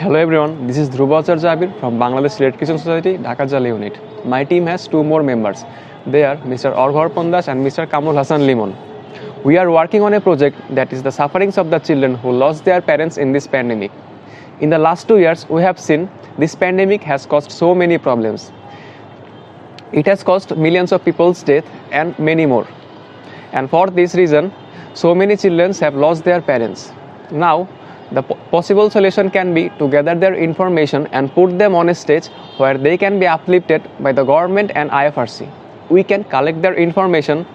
Hello everyone, this is Dhruva Jabir from Bangladesh Red Kitchen Society, Dhaka Jala Unit. My team has two more members. They are Mr. Arpan and Mr. Kamul Hassan Limon. We are working on a project that is the sufferings of the children who lost their parents in this pandemic. In the last 2 years, we have seen this pandemic has caused so many problems. It has caused millions of people's death and many more. And for this reason, so many children have lost their parents. Now, the possible solution can be to gather their information and put them on a stage where they can be uplifted by the government and IFRC. We can collect their information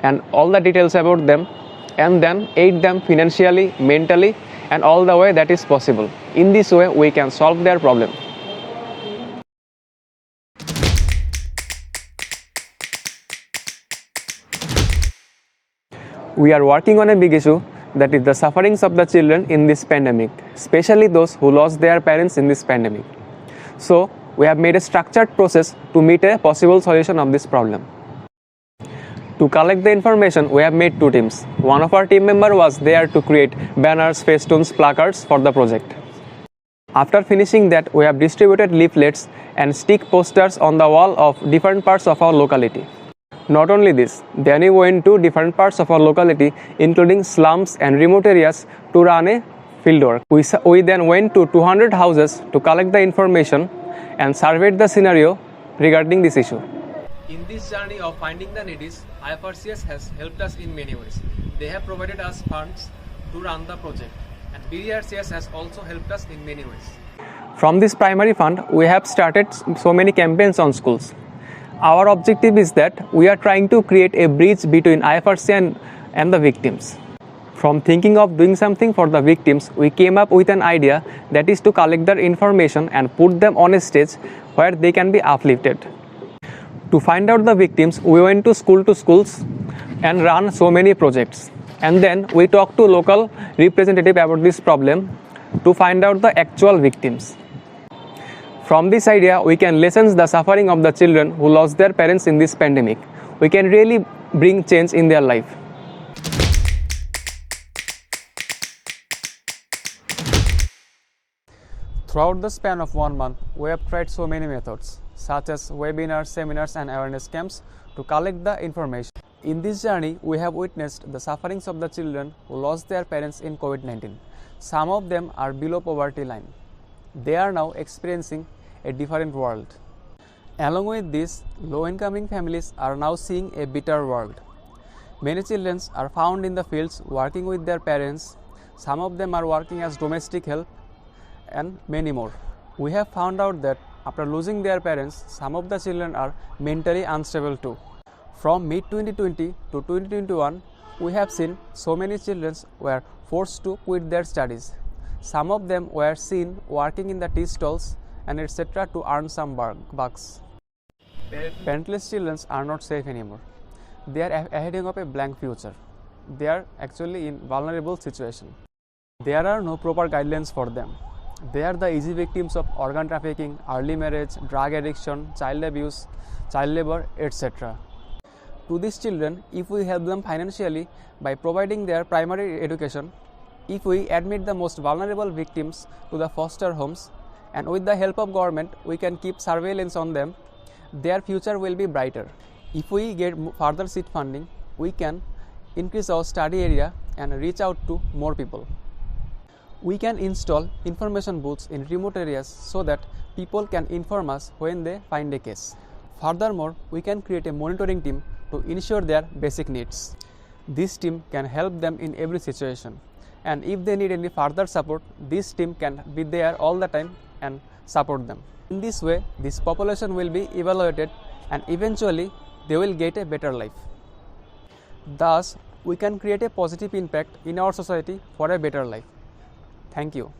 and all the details about them and then aid them financially, mentally, and all the way that is possible. In this way, we can solve their problem. We are working on a big issue, that is the sufferings of the children in this pandemic, especially those who lost their parents in this pandemic. So, we have made a structured process to meet a possible solution of this problem. To collect the information, we have made two teams. One of our team members was there to create banners, festoons, placards for the project. After finishing that, we have distributed leaflets and stick posters on the wall of different parts of our locality. Not only this, then we went to different parts of our locality, including slums and remote areas, to run a field work. We then went to 200 houses to collect the information and surveyed the scenario regarding this issue. In this journey of finding the needs, IFRCS has helped us in many ways. They have provided us funds to run the project, and BRCS has also helped us in many ways. From this primary fund, we have started so many campaigns on schools. Our objective is that we are trying to create a bridge between IFRC and the victims. From thinking of doing something for the victims, we came up with an idea, that is to collect their information and put them on a stage where they can be uplifted. To find out the victims, we went to schools and ran so many projects. And then we talked to local representatives about this problem to find out the actual victims. From this idea, we can lessen the suffering of the children who lost their parents in this pandemic. We can really bring change in their life. Throughout the span of 1 month, we have tried so many methods, such as webinars, seminars, and awareness camps to collect the information. In this journey, we have witnessed the sufferings of the children who lost their parents in COVID-19. Some of them are below poverty line. They are now experiencing a different world. Along with this, low-income families are now seeing a better world. Many children are found in the fields working with their parents. Some of them are working as domestic help and many more. We have found out that after losing their parents, some of the children are mentally unstable too. From mid-2020 to 2021, we have seen so many children were forced to quit their studies. Some of them were seen working in the tea stalls and etc. to earn some bucks. Parentless children are not safe anymore. They are heading up a blank future. They are actually in vulnerable situation. There are no proper guidelines for them. They are the easy victims of organ trafficking, early marriage, drug addiction, child abuse, child labor, etc. To these children, if we help them financially by providing their primary education, if we admit the most vulnerable victims to the foster homes, and with the help of government, we can keep surveillance on them, their future will be brighter. If we get further seed funding, we can increase our study area and reach out to more people. We can install information booths in remote areas so that people can inform us when they find a case. Furthermore, we can create a monitoring team to ensure their basic needs. This team can help them in every situation. And if they need any further support, this team can be there all the time and support them. In this way, this population will be evaluated and eventually they will get a better life. Thus, we can create a positive impact in our society for a better life. Thank you.